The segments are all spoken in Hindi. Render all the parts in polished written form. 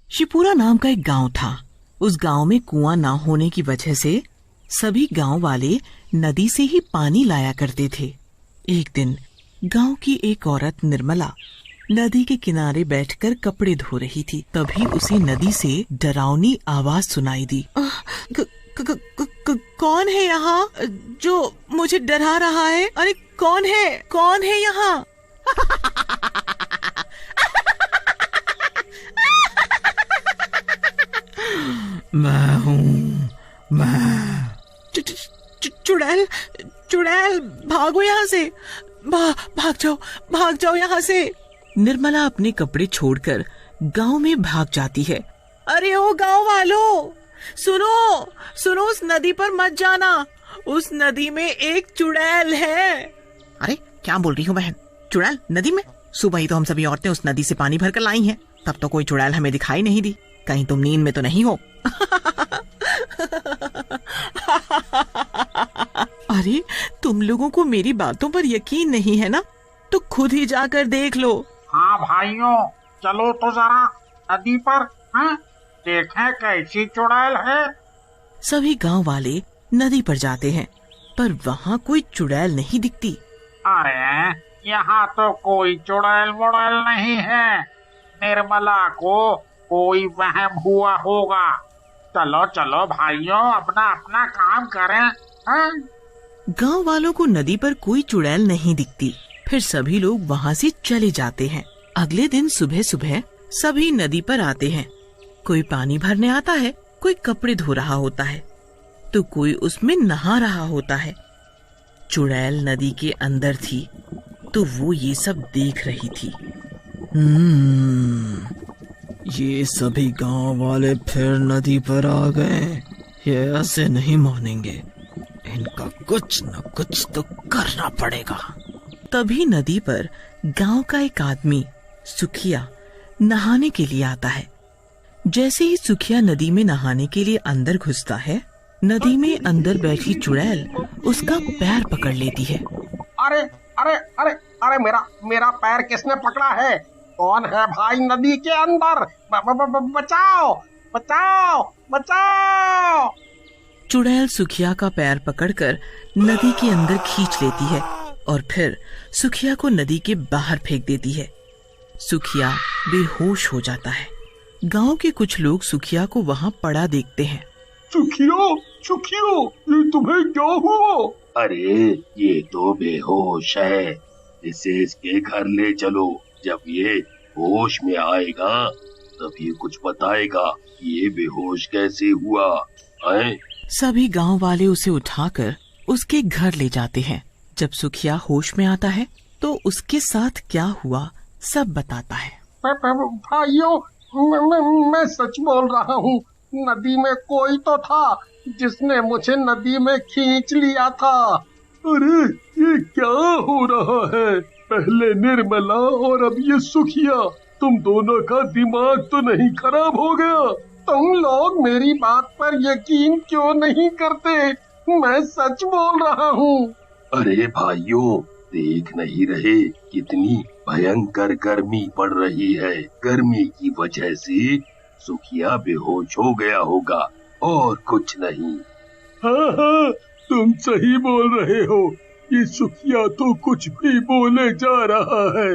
शिपूरा नाम का एक गांव था। उस गांव में कुआं ना होने की वजह से सभी गांव वाले नदी से ही पानी लाया करते थे। एक दिन गांव की एक औरत निर्मला नदी के किनारे बैठकर कपड़े धो रही थी। तभी उसे नदी से डरावनी आवाज सुनाई दी। कौन है यहाँ जो मुझे डरा रहा है? अरे कौन है यहाँ? मैं हूँ, मैं। चुड़ैल, चुड़ैल, भागो यहाँ से, भाग जाओ यहाँ से। निर्मला अपने कपड़े छोड़कर गांव में भाग जाती है। अरे ओ गांव वालों, सुनो, उस नदी पर मत जाना। उस नदी में एक चुड़ैल है। अरे क्या बोल रही हो बहन? चुड़ैल नदी में? सुबह ही तो हम सभी औरतें उस नदी से पानी भरकर लाई हैं, तब तो कोई चुड़ैल हमें दिखाई नहीं दी। कहीं तुम नींद में तो नहीं हो? अरे तुम लोगों को मेरी बातों पर यकीन नहीं है ना, तो खुद ही जाकर देख लो। हाँ भाइयों, चलो तो जरा नदी पर, हाँ, देखें कैसी चुड़ैल है। सभी गांव वाले नदी पर जाते हैं, पर वहाँ कोई चुड़ैल नहीं दिखती। अरे यहाँ तो कोई चुड़ैल मुड़ैल नहीं है। निर्मला को कोई वहम हुआ होगा। चलो चलो भाइयों, अपना अपना काम करें, हाँ? गांव वालों को नदी पर कोई चुड़ैल नहीं दिखती। फिर सभी लोग वहाँ से चले जाते हैं। अगले दिन सुबह सुबह सभी नदी पर आते हैं। कोई पानी भरने आता है, कोई कपड़े धो रहा होता है, तो कोई उसमें नहा रहा होता है। चुड़ैल नदी के अंदर थी, तो वो ये सब देख रही थी। ये सभी गांव वाले फिर नदी पर आ गए। ये ऐसे नहीं मानेंगे, इनका कुछ न कुछ तो करना पड़ेगा। तभी नदी पर गांव का एक आदमी सुखिया नहाने के लिए आता है। जैसे ही सुखिया नदी में नहाने के लिए अंदर घुसता है, नदी में अंदर बैठी चुड़ैल उसका पैर पकड़ लेती है। अरे अरे अरे अरे मेरा पैर किसने पकड़ा है? कौन है भाई नदी के अंदर? बचाओ बचाओ बचाओ! चुड़ैल सुखिया का पैर पकड़कर नदी के अंदर खींच लेती है और फिर सुखिया को नदी के बाहर फेंक देती है। सुखिया बेहोश हो जाता है। गांव के कुछ लोग सुखिया को वहां पड़ा देखते हैं। सुखियो, ये तुम्हें क्या हुआ? अरे ये तो बेहोश है, इसे इसके घर ले चलो। जब ये होश में आएगा तब ये कुछ बताएगा ये बेहोश कैसे हुआ है। सभी गांव वाले उसे उठाकर उसके घर ले जाते हैं। जब सुखिया होश में आता है तो उसके साथ क्या हुआ सब बताता है। भाइयों, मैं सच बोल रहा हूँ। नदी में कोई तो था जिसने मुझे नदी में खींच लिया था। अरे ये क्या हो रहा है? पहले निर्मला और अब ये सुखिया, तुम दोनों का दिमाग तो नहीं खराब हो गया? तुम लोग मेरी बात पर यकीन क्यों नहीं करते? मैं सच बोल रहा हूँ। अरे भाइयों, देख नहीं रहे कितनी भयंकर गर्मी पड़ रही है। गर्मी की वजह से सुखिया बेहोश हो गया होगा और कुछ नहीं। हाँ, तुम सही बोल रहे हो। ये सुखिया तो कुछ भी बोले जा रहा है।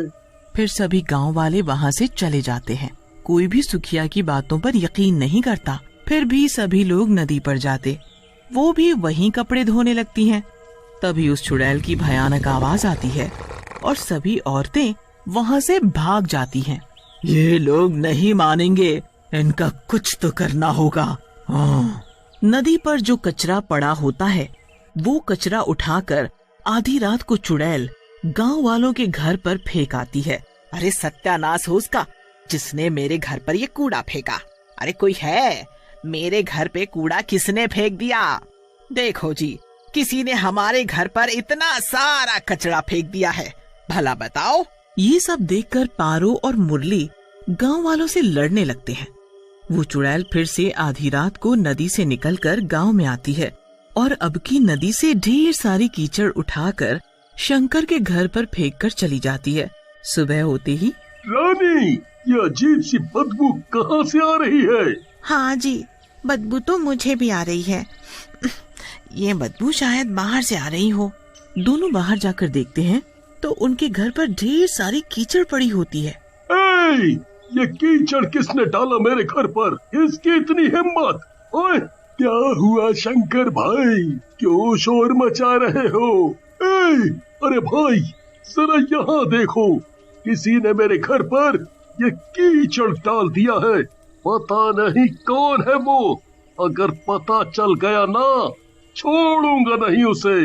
फिर सभी गांव वाले वहां से चले जाते हैं। कोई भी सुखिया की बातों पर यकीन नहीं करता। फिर भी सभी लोग नदी पर जाते, वो भी वहीं कपड़े धोने लगती हैं। तभी उस चुड़ैल की भयानक आवाज आती है और सभी औरतें वहां से भाग जाती हैं। ये लोग नहीं मानेंगे, इनका कुछ तो करना होगा। हाँ। नदी पर जो कचरा पड़ा होता है, वो कचरा उठाकर आधी रात को चुड़ैल गांव वालों के घर पर फेंक आती है। अरे सत्यानाश हो उसका, जिसने मेरे घर पर ये कूड़ा फेंका। अरे कोई है? मेरे घर पे कूड़ा किसने फेंक दिया? देखो जी, किसी ने हमारे घर पर इतना सारा कचरा फेंक दिया है, भला बताओ। ये सब देखकर पारो और मुरली गांव वालों से लड़ने लगते हैं। वो चुड़ैल फिर से आधी रात को नदी से निकलकर गांव में आती है और अब की नदी से ढेर सारी कीचड़ उठाकर शंकर के घर पर फेंक कर चली जाती है। सुबह होते ही रानी, ये अजीब सी बदबू कहाँ से आ रही है? हाँ जी, बदबू तो मुझे भी आ रही है। ये बदबू शायद बाहर से आ रही हो। दोनों बाहर जाकर देखते हैं तो उनके घर पर ढेर सारी कीचड़ पड़ी होती है। ए, ये कीचड़ किसने डाला मेरे घर पर? इसकी इतनी हिम्मत! ओए, क्या हुआ शंकर भाई, क्यों शोर मचा रहे हो? ए, अरे भाई, जरा यहाँ देखो, किसी ने मेरे घर पर ये कीचड़ डाल दिया है। पता नहीं कौन है वो। अगर पता चल गया ना, छोड़ूंगा नहीं उसे।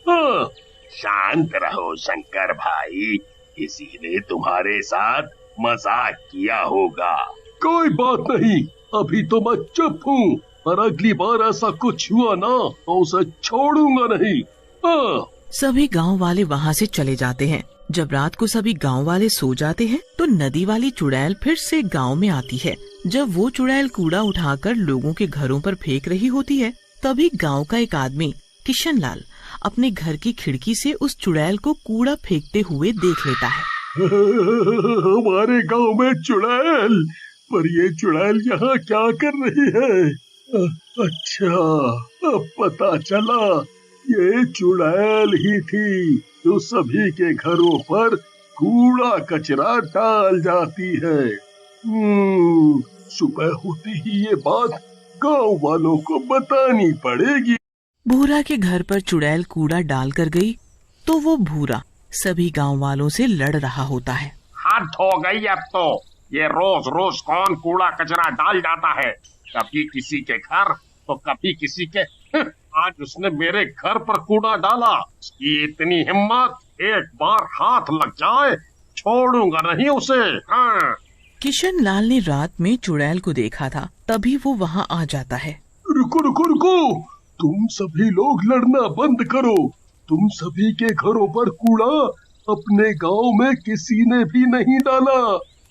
हाँ। शांत रहो शंकर भाई, किसी ने तुम्हारे साथ मजाक किया होगा। कोई बात नहीं, अभी तो मैं चुप हूँ, पर अगली बार ऐसा कुछ हुआ ना तो उसे छोड़ूंगा नहीं। हाँ। सभी गांव वाले वहाँ से चले जाते हैं। जब रात को सभी गांव वाले सो जाते हैं तो नदी वाली चुड़ैल फिर से गांव में आती है। जब वो चुड़ैल कूड़ा उठाकर लोगों के घरों पर फेंक रही होती है, तभी गांव का एक आदमी किशन लाल अपने घर की खिड़की से उस चुड़ैल को कूड़ा फेंकते हुए देख लेता है। हमारे गांव में चुड़ैल, पर ये चुड़ैल यहाँ क्या कर रही है? अच्छा, अब पता चला, ये चुड़ैल ही थी जो सभी के घरों पर कूड़ा कचरा डाल जाती है। सुबह होते ही ये बात गांव वालों को बतानी पड़ेगी। भूरा के घर पर चुड़ैल कूड़ा डाल कर गई तो वो भूरा सभी गांव वालों से लड़ रहा होता है। हद हो गई अब तो। ये रोज रोज कौन कूड़ा कचरा डाल जाता है, कभी किसी के घर तो कभी किसी के। आज उसने मेरे घर पर कूड़ा डाला, उसकी इतनी हिम्मत, एक बार हाथ लग जाए छोड़ूंगा नहीं उसे। हाँ। किशन लाल ने रात में चुड़ैल को देखा था, तभी वो वहाँ आ जाता है। रुको रुको रुको, तुम सभी लोग लड़ना बंद करो। तुम सभी के घरों पर कूड़ा अपने गांव में किसी ने भी नहीं डाला।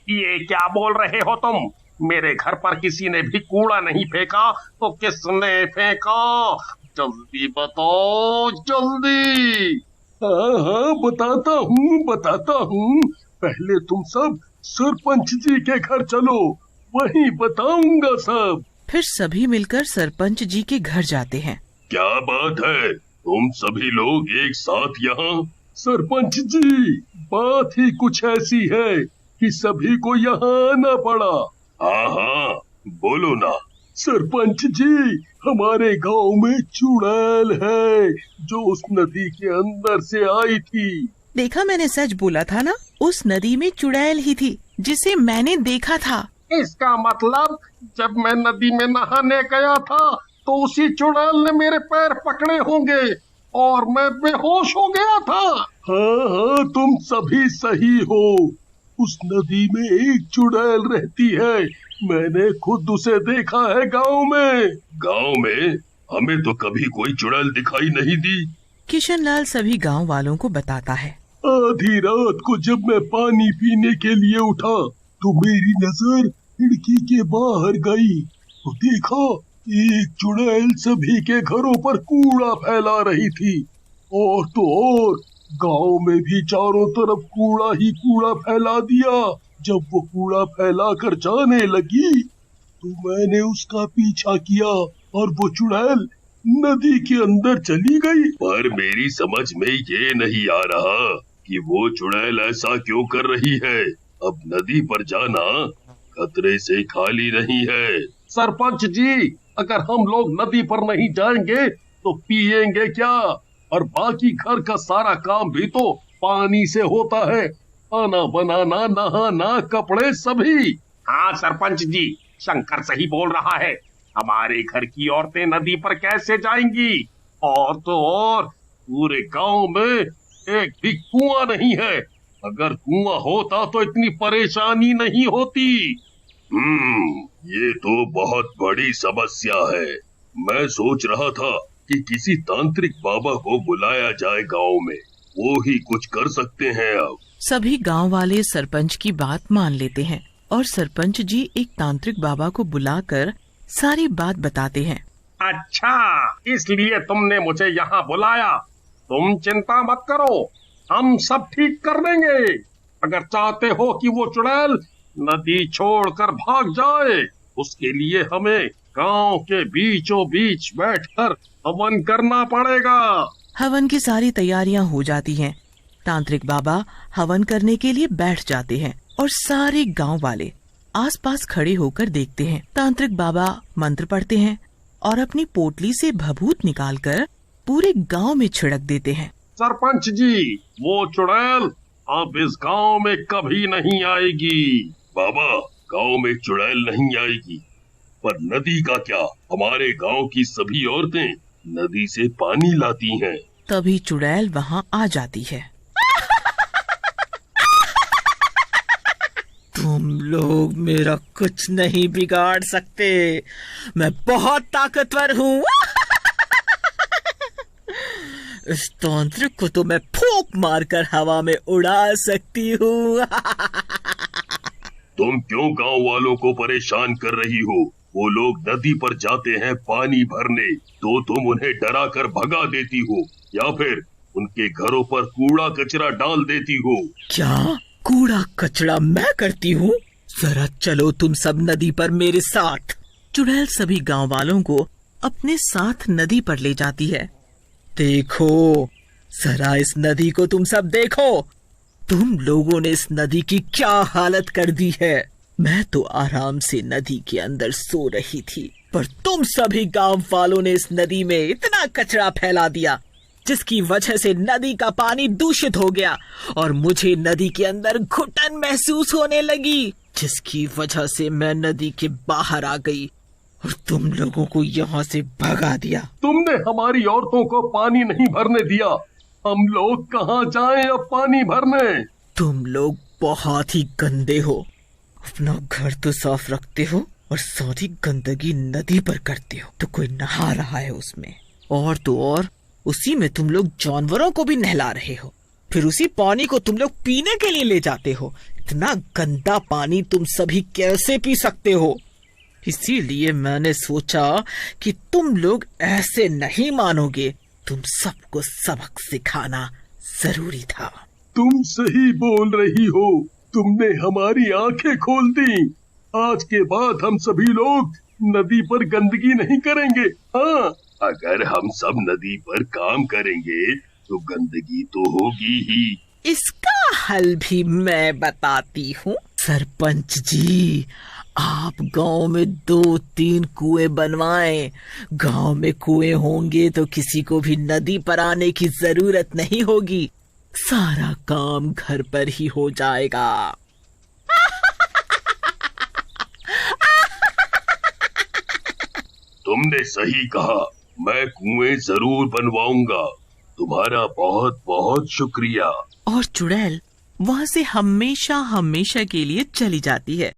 ये क्या बोल रहे हो तुम? मेरे घर पर किसी ने भी कूड़ा नहीं फेंका तो किसने फेंका? जल्दी बताओ, जल्दी। हाँ हाँ, बताता हूँ। पहले तुम सब सरपंच जी के घर चलो, वहीं बताऊंगा सब। फिर सभी मिलकर सरपंच जी के घर जाते हैं। क्या बात है, तुम सभी लोग एक साथ यहाँ? सरपंच जी, बात ही कुछ ऐसी है कि सभी को यहाँ आना पड़ा। हाँ हाँ, बोलो ना। सरपंच जी, हमारे गांव में चुड़ैल है जो उस नदी के अंदर से आई थी। देखा, मैंने सच बोला था ना, उस नदी में चुड़ैल ही थी जिसे मैंने देखा था। इसका मतलब जब मैं नदी में नहाने गया था तो उसी चुड़ैल ने मेरे पैर पकड़े होंगे और मैं बेहोश हो गया था। हाँ हाँ, तुम सभी सही हो। उस नदी में एक चुड़ैल रहती है, मैंने खुद उसे देखा है गांव में। गांव में? हमें तो कभी कोई चुड़ैल दिखाई नहीं दी। किशन लाल सभी गांव वालों को बताता है। आधी रात को जब मैं पानी पीने के लिए उठा तो मेरी नजर खिड़की के बाहर गई तो देखा एक चुड़ैल सभी के घरों पर कूड़ा फैला रही थी। और तो और गांव में भी चारों तरफ कूड़ा ही कूड़ा फैला दिया। जब वो कूड़ा फैला कर जाने लगी तो मैंने उसका पीछा किया और वो चुड़ैल नदी के अंदर चली गई। पर मेरी समझ में ये नहीं आ रहा कि वो चुड़ैल ऐसा क्यों कर रही है। अब नदी पर जाना खतरे से खाली नहीं है। सरपंच जी, अगर हम लोग नदी पर नहीं जाएंगे तो पिएंगे क्या? और बाकी घर का सारा काम भी तो पानी से होता है, खाना बनाना, नहाना, कपड़े सभी। हाँ सरपंच जी, शंकर सही बोल रहा है। हमारे घर की औरतें नदी पर कैसे जाएंगी? और तो और पूरे गांव में एक भी कुआं नहीं है। अगर कुआं होता तो इतनी परेशानी नहीं होती। ये तो बहुत बड़ी समस्या है। मैं सोच रहा था कि किसी तांत्रिक बाबा को बुलाया जाए गांव में, वो ही कुछ कर सकते हैं। अब सभी गांव वाले सरपंच की बात मान लेते हैं और सरपंच जी एक तांत्रिक बाबा को बुलाकर सारी बात बताते हैं। अच्छा, इसलिए तुमने मुझे यहाँ बुलाया। तुम चिंता मत करो, हम सब ठीक कर देंगे। अगर चाहते हो कि वो चुड़ैल नदी छोड़कर भाग जाए। उसके लिए हमें गांव के बीचों बीच बैठकर हवन करना पड़ेगा। हवन की सारी तैयारियां हो जाती हैं। तांत्रिक बाबा हवन करने के लिए बैठ जाते हैं और सारे गांव वाले आसपास खड़े होकर देखते हैं। तांत्रिक बाबा मंत्र पढ़ते हैं और अपनी पोटली से भभूत निकालकर पूरे गांव में छिड़क देते हैं। सरपंच जी, वो चुड़ैल अब इस गांव में कभी नहीं आएगी। बाबा, गांव में चुड़ैल नहीं आएगी, पर नदी का क्या? हमारे गांव की सभी औरतें नदी से पानी लाती हैं। तभी चुड़ैल वहाँ आ जाती है। तुम लोग मेरा कुछ नहीं बिगाड़ सकते, मैं बहुत ताकतवर हूँ। इस तांत्रिक को तो मैं फूंक मारकर हवा में उड़ा सकती हूँ। तुम क्यों गांव वालों को परेशान कर रही हो? वो लोग नदी पर जाते हैं पानी भरने, तो तुम उन्हें डरा कर भगा देती हो या फिर उनके घरों पर कूड़ा कचरा डाल देती हो। क्या कूड़ा कचरा मैं करती हूँ? जरा चलो तुम सब नदी पर मेरे साथ। चुड़ैल सभी गांव वालों को अपने साथ नदी पर ले जाती है। देखो, जरा इस नदी को तुम सब देखो। तुम लोगों ने इस नदी की क्या हालत कर दी है। मैं तो आराम से नदी के अंदर सो रही थी, पर तुम सभी गांव वालों ने इस नदी में इतना कचरा फैला दिया, जिसकी वजह से नदी का पानी दूषित हो गया और मुझे नदी के अंदर घुटन महसूस होने लगी, जिसकी वजह से मैं नदी के बाहर आ गई और तुम लोगों को यहाँ से भगा दिया। तुमने हमारी औरतों को पानी नहीं भरने दिया, हम लोग कहाँ जाएं अब पानी भरने? तुम लोग बहुत ही गंदे हो। अपना घर तो साफ रखते हो और सारी गंदगी नदी पर करते हो, तो कोई नहा रहा है उसमें, और तो और उसी में तुम लोग जानवरों को भी नहला रहे हो। फिर उसी पानी को तुम लोग पीने के लिए ले जाते हो। इतना गंदा पानी तुम सभी कैसे पी सकते हो? इसीलिए मैंने सोचा कि तुम लोग ऐसे नहीं मानोगे, तुम सबको सबक सिखाना जरूरी था। तुम सही बोल रही हो, तुमने हमारी आंखें खोल दी। आज के बाद हम सभी लोग नदी पर गंदगी नहीं करेंगे। हाँ, अगर हम सब नदी पर काम करेंगे तो गंदगी तो होगी ही। इसका हल भी मैं बताती हूँ। सरपंच जी, आप गांव में 2-3 कुएं बनवाएं। गांव में कुएं होंगे तो किसी को भी नदी पर आने की जरूरत नहीं होगी। सारा काम घर पर ही हो जाएगा। तुमने सही कहा, मैं कुएं जरूर बनवाऊंगा। तुम्हारा बहुत बहुत शुक्रिया। और चुड़ैल वहाँ से हमेशा हमेशा के लिए चली जाती है।